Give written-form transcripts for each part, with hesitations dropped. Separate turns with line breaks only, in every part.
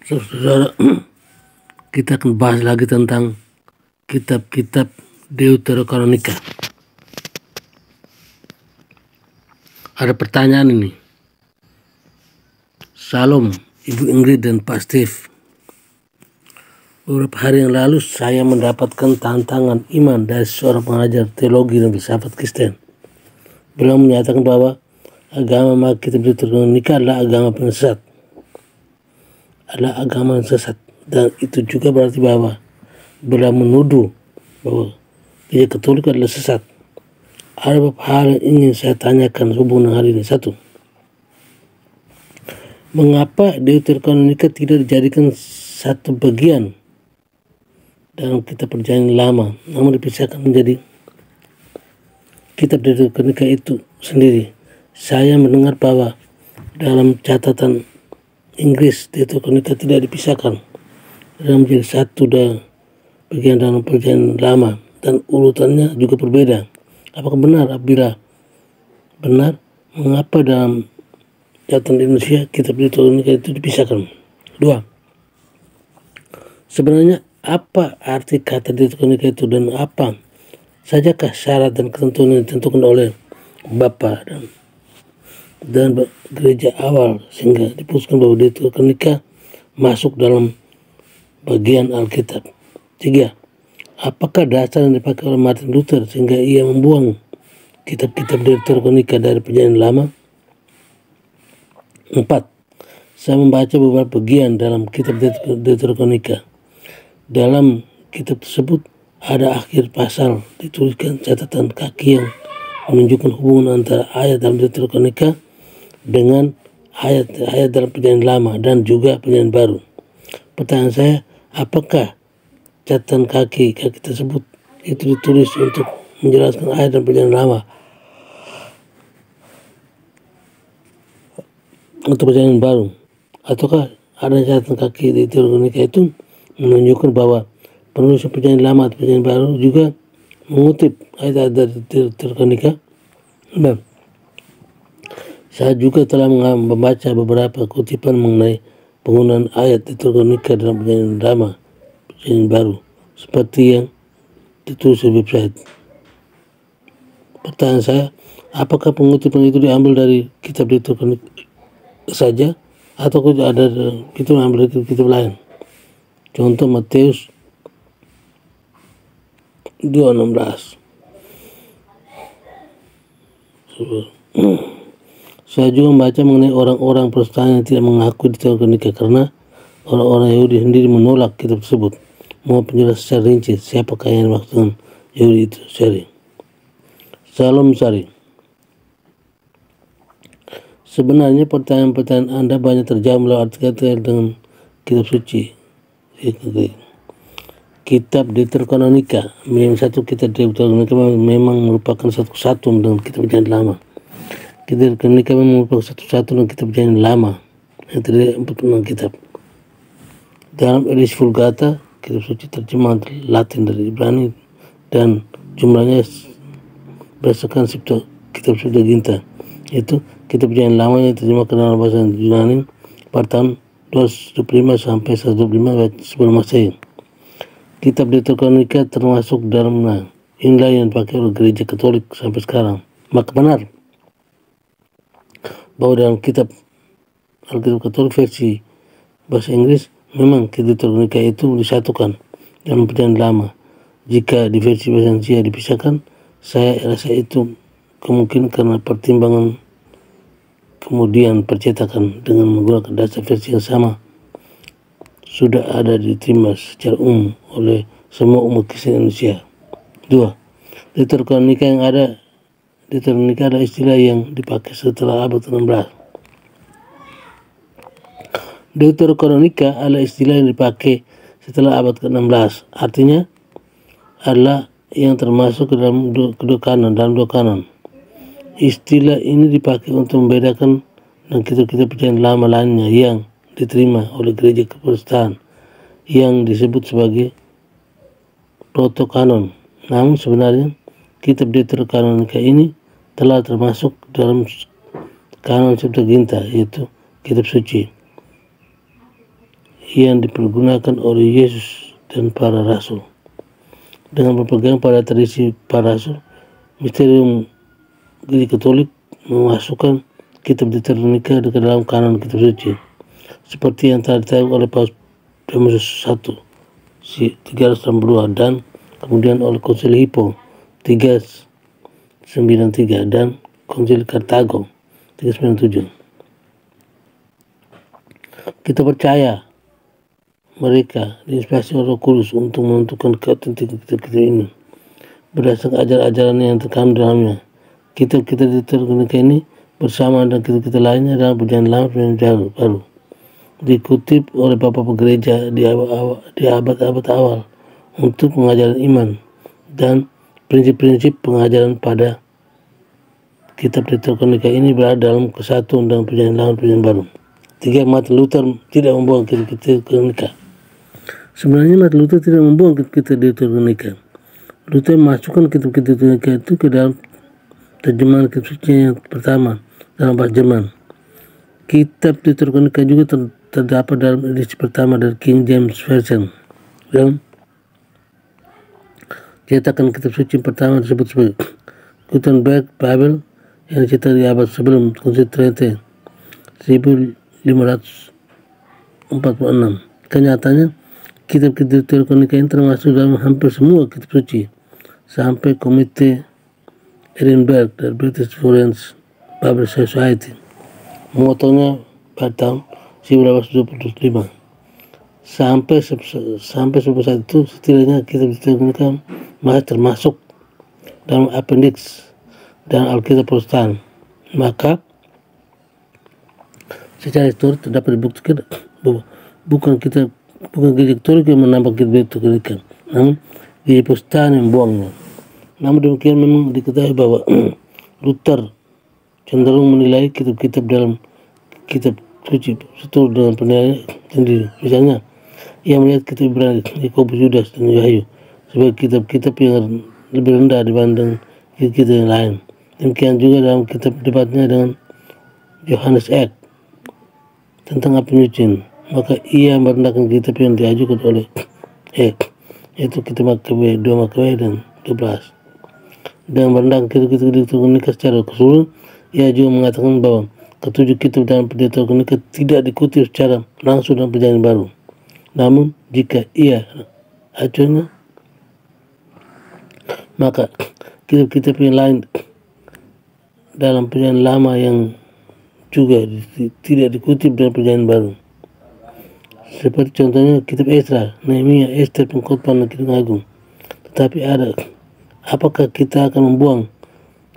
Saudara, kita akan bahas lagi tentang kitab-kitab Deuterokanonika. Ada pertanyaan ini. Salam, Ibu Ingrid dan Pak Steve. Beberapa hari yang lalu saya mendapatkan tantangan iman dari seorang pengajar teologi dan filsafat Kristen. Beliau menyatakan bahwa agama kitab Deuterokanonika adalah agama penyesat. Adalah agama yang sesat, dan itu juga berarti bahwa beliau menuduh bahwa Gereja Katolik adalah sesat. Ada beberapa hal yang ingin saya tanyakan hubungan dengan hal ini. Satu, mengapa Deuterokanonika tidak dijadikan satu bagian dalam kitab Perjanjian Lama, namun dipisahkan menjadi kitab Deuterokanonika itu sendiri? Saya mendengar bahwa dalam catatan Inggris Deuterokanonika tidak dipisahkan dan menjadi satu bagian dalam Perjanjian Lama, dan urutannya juga berbeda. Apakah benar? Apabila benar, mengapa dalam catatan Indonesia kitab Deuterokanonika itu dipisahkan? Dua, sebenarnya apa arti kata Deuterokanonika itu, dan apa sajakah syarat dan ketentuan yang ditentukan oleh Bapa dan gereja awal sehingga diputuskan bahwa Deuterokanonika masuk dalam bagian Alkitab? Tiga, apakah dasar yang dipakai oleh Martin Luther sehingga ia membuang kitab-kitab Deuterokanonika dari Perjanjian Lama? Empat, saya membaca beberapa bagian dalam kitab Deuterokanonika. Dalam kitab tersebut ada akhir pasal dituliskan catatan kaki yang menunjukkan hubungan antara ayat dalam Deuterokanonika dengan ayat dalam Perjanjian Lama dan juga Perjanjian Baru. Pertanyaan saya, apakah catatan kaki tersebut itu ditulis untuk menjelaskan ayat dalam Perjanjian Lama untuk Perjanjian Baru, ataukah ada catatan kaki di Deuterokanonika itu menunjukkan bahwa penulis Perjanjian Lama atau Perjanjian Baru juga mengutip ayat dari Deuterokanonika? Saya juga telah membaca beberapa kutipan mengenai penggunaan ayat Deuterokanonika dalam Perjanjian Lama, Perjanjian Baru, seperti yang ditulis di website. Pertanyaan saya, apakah pengutipan itu diambil dari kitab Deuterokanonika saja, atau ada kita mengambil dari kitab lain? Contoh Matius 2:16. Saya juga membaca mengenai orang-orang Protestan yang tidak mengaku Deuterokanonika karena orang-orang Yahudi sendiri menolak kitab tersebut. Mau penjelasan secara rinci siapakah yang dimaksud Yahudi itu? Salam Sari. Sebenarnya pertanyaan-pertanyaan Anda banyak terjawab melalui artikel dengan kitab suci. Kitab Deuterokanonika satu kitab Deuterokanonika memang merupakan satu kesatuan dengan kitab Perjanjian Lama. Kitab Deuterokanonika memang merupakan satu kesatuan dengan kitab Perjanjian Lama yang terdiri 46 kitab. Dalam edisi Vulgata, kitab suci terjemahan Latin dari Ibrani dan jumlahnya berdasarkan kitab Septuaginta, yaitu kitab Perjanjian Lama yang terjemahkan dalam bahasa Yunani pada tahun 225 sampai 125 sebelum Masehi. Kitab Deuterokanonika termasuk dalam inilah yang dipakai oleh Gereja Katolik sampai sekarang. Maka benar bahwa dalam kitab Alkitab Katolik versi bahasa Inggris memang kitab Deuterokanonika itu disatukan dalam Perjanjian Lama. Jika di versi bahasa Indonesia dipisahkan, saya rasa itu kemungkinan karena pertimbangan kemudian percetakan dengan menggunakan dasar versi yang sama sudah ada diterima secara umum oleh semua umat Kristen Indonesia. 2. Deuterokanonika adalah istilah yang dipakai setelah abad ke-16. Deuterokanonika adalah istilah yang dipakai setelah abad ke-16. Artinya adalah yang termasuk ke dalam dua kanon. Istilah ini dipakai untuk membedakan dengan kitab-kitab Perjanjian Lama lainnya yang diterima oleh gereja Protestan yang disebut sebagai protokanon. Namun sebenarnya kitab Deuterokanonika ini telah termasuk dalam kanon Septuaginta, yaitu kitab suci yang dipergunakan oleh Yesus dan para rasul. Dengan berpegang pada tradisi para rasul, misterium Gereja Katolik memasukkan kitab Deuteronika ke dalam kanon kitab suci, seperti yang telah ditarik oleh Paus Pius I 382 dan kemudian oleh Konsil Hippo 393 dan Konsil Kartago 397. Kita percaya mereka diinspirasi oleh Roh Kudus untuk menentukan keautentikan kitab-kitab ini berdasarkan ajaran-ajaran yang terkandung dalamnya. Kitab-kitab Deuteronika ini bersama dengan kitab-kitab lainnya dalam Perjanjian Lama dan Perjanjian Baru dikutip oleh Bapak Gereja di abad-abad awal untuk pengajaran iman dan prinsip-prinsip pengajaran pada kitab Deuteronika ini berada dalam kesatuan dengan Perjanjian Lama dan Perjanjian Baru. 3. Martin Luther tidak membuang kitab Deuteronika. Sebenarnya Martin Luther tidak membuang kitab Deuteronika. Luther memasukkan kitab-kitab Deuteronika itu ke dalam terjemahan kitab suci yang pertama dalam bahasa Jerman. Kitab Deuteronika juga terdapat dalam edisi pertama dari King James Version. Dan cetakan kitab suci pertama disebut sebagai Gutenberg Bible yang dicetak di abad sebelum Konsil Trente 1546. Kenyataannya, kitab-kitab Deuteronika ini termasuk dalam hampir semua kitab suci sampai Komite Edinburgh dari British Foreign Bible Society memotongnya pada tahun 1825. Sampai saat itu setidaknya kitab Deuteronika masih termasuk dalam appendix dan Alkitab Protestan. Maka secara historis terdapat dibuktikan bahwa bukan Gereja Katolik yang menambah kitab Deuteronika, namun Gereja Protestan yang membuangnya. Namun demikian memang diketahui bahwa Luther cenderung menilai kitab-kitab dalam kitab suci seturut dengan penilaian sendiri. Misalnya, ia melihat kitab Ibrani, Yakobus, Yudas, dan Wahyu sebagai kitab-kitab yang lebih rendah dibanding kitab-kitab yang lain. Demikian juga dalam kitab debatnya dengan Johannes Eck tentang penyucian, maka ia merendahkan kitab yang diajukan oleh Eck, yaitu kitab Makabe 2 Makabe dan 12. Dengan merendahkan kitab-kitab Deuteronika secara keseluruhan, ia juga mengatakan bahwa ketujuh kitab dalam Deuteronika tidak dikutip secara langsung dalam Perjanjian Baru. Namun jika ia acuannya, maka kitab-kitab yang lain dalam Perjanjian Lama yang juga tidak dikutip dalam Perjanjian Baru, seperti contohnya kitab Esra, Nehemia, Ester, Pengkhotbah, dan Kitab Agung. Tetapi apakah kita akan membuang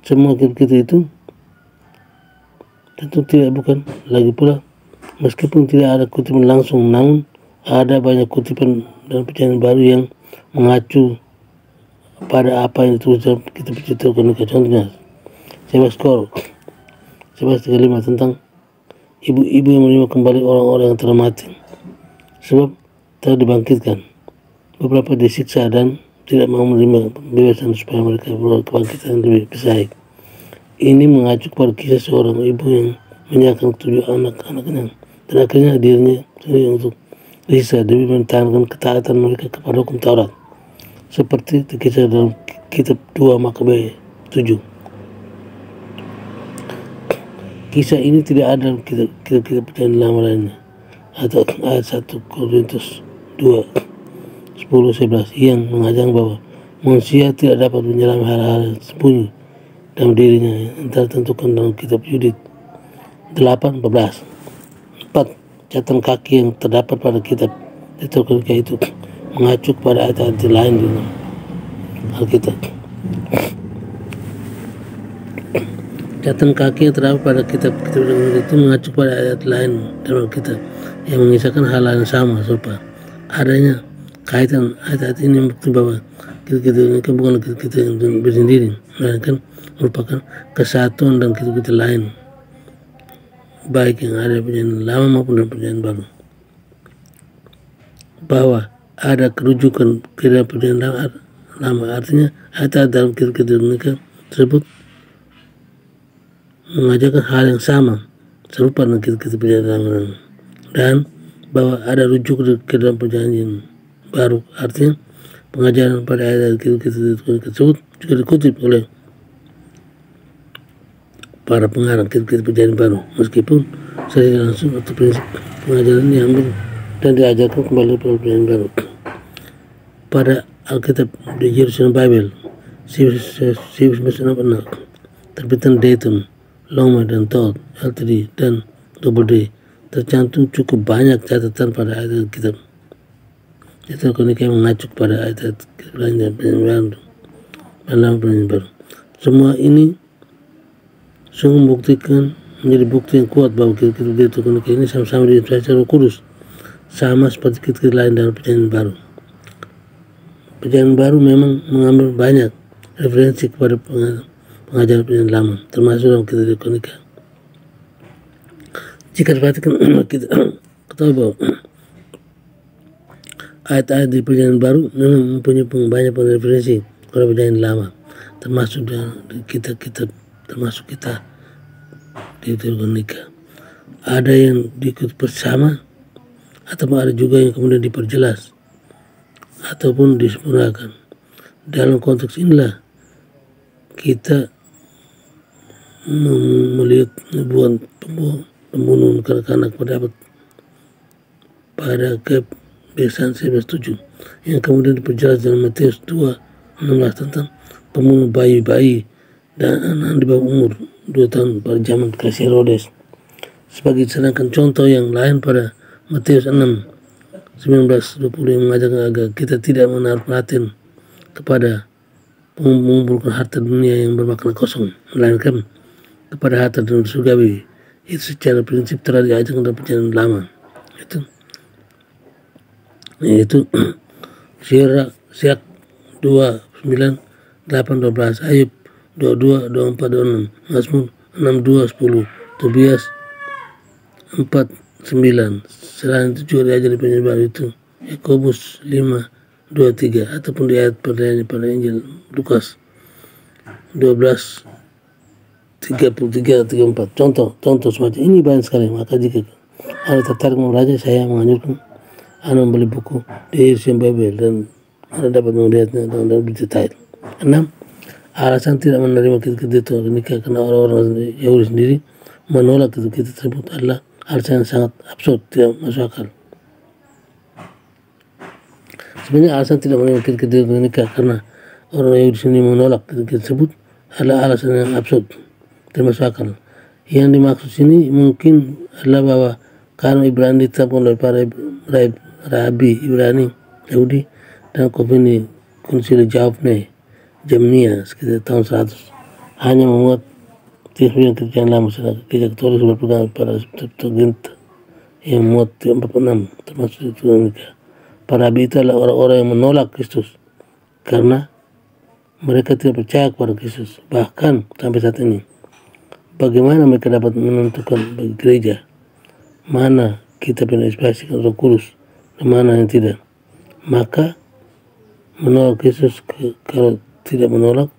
semua kitab-kitab itu? Tentu tidak, bukan. Lagi pula, meskipun tidak ada kutipan langsung, namun ada banyak kutipan dalam Perjanjian Baru yang mengacu pada apa yang ditulis dalam kitab Deuteronika. Contohnya, Sebaskor 11:35 tentang ibu-ibu yang menerima kembali orang-orang yang telah mati, sebab telah dibangkitkan. Beberapa disiksa dan tidak mau menerima pembebasan supaya mereka beroleh kebangkitan yang lebih baik. Ini mengacu kepada kisah seorang ibu yang menyerahkan 7 anak-anaknya dan akhirnya dirinya sendiri untuk disiksa demi mempertahankan ketaatan mereka kepada hukum Taurat, seperti dikisah dalam kitab 2 Makabe 7. Kisah ini tidak ada dalam kitab-kitab Perjanjian Lama lainnya, atau ayat 1 Korintus 2 10-11 yang mengajarkan bahwa manusia tidak dapat menyelami hal-hal yang sembunyi dalam dirinya yang tertentukan dalam kitab Yudit 8:14. 4. Catatan kaki yang terdapat pada kitab Deuteronika itu mengacu kepada ayat-ayat lain di dalam Alkitab. Catatan kaki yang terdapat pada kitab Deuteronika itu mengacu pada ayat lain dalam Alkitab yang mengisahkan hal-hal yang sama serupa. Adanya kaitan ayat-ayat ini membuktikan bahwa kitab-kitab bukan kitab yang bersendiri, melainkan merupakan kesatuan dan kitab-kitab lain, baik yang ada di Perjanjian Lama maupun dalam Perjanjian Baru. Bahwa ada kerujukan ke dalam Perjanjian Lama, artinya ayat dalam kitab-kitab tersebut mengajarkan hal yang sama serupa dengan kitab-kitab Perjanjian Lama dan bahwa ada rujuk ke dalam perjanjian baru. Artinya pengajaran pada ayat kitab tersebut juga dikutip oleh para pengarang kitab perjanjian baru, meskipun secara langsung atau prinsip pengajaran diambil dan diajarkan kembali pada perjanjian baru. Pada Alkitab di Jerusalem Bible 1966, terbitan Dayton, Longman dan Todd, LTD dan Double D, tercantum cukup banyak catatan pada ayat kitab. Itu konika yang mengacu pada ayat perjanjian baru. Semua ini sungguh membuktikan menjadi bukti yang kuat bahwa kitab itu konika ini sama-sama diinspirasi Roh Kudus, sama seperti kitab lain dalam perjanjian baru. Perjanjian baru memang mengambil banyak referensi kepada pengajaran perjanjian lama, termasuk dalam kitab konika. Jika diperhatikan, kita ketahui bahwa ayat-ayat di perjanjian baru memang mempunyai banyak referensi kepada perjanjian lama, termasuk di kitab-kitab, termasuk kita di konika. Ada yang diikut bersama, ataupun ada juga yang kemudian diperjelas ataupun disempurnakan. Dalam konteks inilah kita melihat nubuatan pembunuhan kanak-kanak pada kebiasaan 19:7 yang kemudian diperjelas dalam Matius 2:16 tentang pembunuh bayi-bayi dan anak di bawah umur 2 tahun pada zaman Kasih Herodes. Sedangkan contoh yang lain pada Matius 6:19-20 yang mengajarkan agar kita tidak menaruh perhatian kepada mengumpulkan harta dunia yang bermakna kosong, melainkan kepada harta dunia surgawi. Itu secara prinsip telah diajarkan dalam perjanjian lama. Yaitu Syak 2:9-8-12, Ayub 22-24-26, Mazmur 6:2-10, Tobias 4:9. Selain itu juga diajar di perjanjian baru itu Yakobus 5:2-3 ataupun di ayat pertanyaan pada Injil Lukas 12:33-34. Contoh semacam ini banyak sekali. Maka jika Anda tertarik membaca, saya menganjurkan Anda membeli buku di Jerusalem Bible dan Anda dapat melihatnya dengan lebih detail. 6. Alasan tidak menerima kitab itu nikah karena orang-orang Yahudi sendiri menolak kitab tersebut adalah alasan yang sangat absurd, tidak masuk akal. Sebenarnya alasan tidak menerima kitab nikah karena orang Yahudi sendiri menolak kitab tersebut adalah alasan yang absurd, tidak masuk akal. Yang dimaksud sini mungkin adalah bahwa karena Ibrani ditetapkan oleh para rabi Ibrani Yahudi dan konsili Jamnia sekitar tahun 100 hanya memuat yang kerjaan lama, sedangkan Gereja Katolik berpegang pada Septuaginta yang muat 46 termasuk itu nikah. Para rabi itu adalah orang-orang yang menolak Kristus karena mereka tidak percaya kepada Kristus. Bahkan sampai saat ini, bagaimana mereka dapat menentukan bagi gereja mana kitab yang diinspirasikan Roh Kudus dan mana yang tidak? Maka menolak Kristus kalau tidak menolak,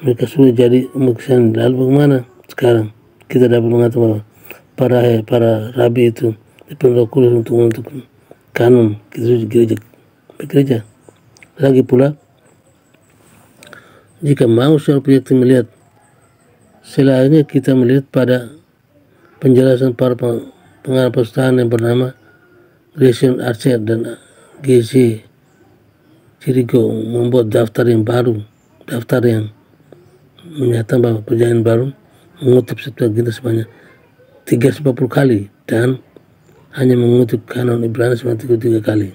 mereka sudah jadi umat Kristen. Lalu bagaimana sekarang kita dapat mengatakan bahwa para rabi itu dipenuhi Roh Kudus untuk menentukan kanon gereja. Lagi pula, jika mau secara objektif melihat, selainnya kita melihat pada penjelasan para pengarang perpustakaan yang bernama Grayson Archer dan G.C. Jericho membuat daftar yang menyatakan bahwa perjanjian baru mengutip Septuaginta sebanyak 340 kali dan hanya mengutip kanon Ibrani sebanyak 33 kali.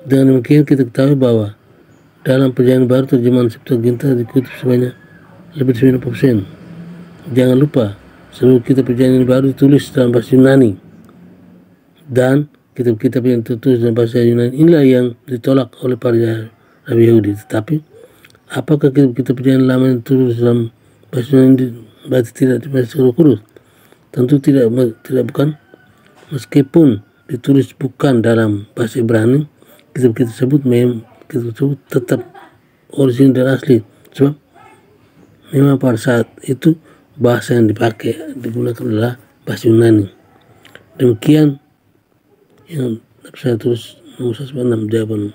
Dengan demikian kita ketahui bahwa dalam perjanjian baru terjemahan Septuaginta dikutip sebanyak lebih dari 90%. Jangan lupa seluruh kitab perjanjian baru ditulis dalam bahasa Yunani, dan kitab-kitab yang tertulis dalam bahasa Yunani inilah yang ditolak oleh para rabi Yahudi. Tetapi apakah kitab-kitab perjanjian lama yang ditulis dalam bahasa Yunani berarti tidak dibaca Roh Kudus? Tentu tidak, bukan. Meskipun ditulis bukan dalam bahasa Ibrani, kitab-kitab tersebut tetap orisinil dan asli, sebab memang pada saat itu bahasa yang digunakan adalah bahasa Yunani. Demikian yang saya tulis nomor 196 jawaban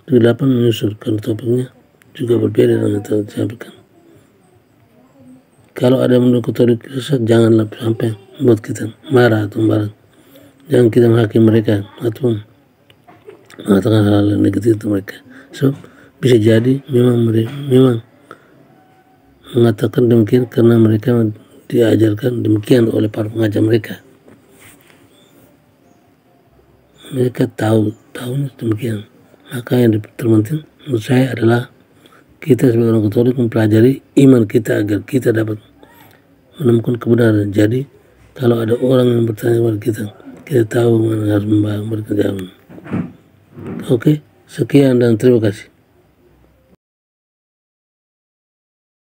8 menyusul karena topiknya juga berbeda dengan yang telah disampaikan. Kalau ada menurut Katolik sesat, janganlah sampai membuat kita marah atau marah. Jangan kita menghakimi mereka atau mengatakan hal-hal negatif untuk mereka. So, bisa jadi memang mengatakan demikian karena mereka diajarkan demikian oleh para pengajar mereka. Mereka tahu demikian. Maka yang terpenting menurut saya adalah kita sebagai orang Katolik mempelajari iman kita agar kita dapat menemukan kebenaran. Jadi kalau ada orang yang bertanya kepada kita tahu mana harus memberikan jawaban. Oke, sekian dan terima kasih.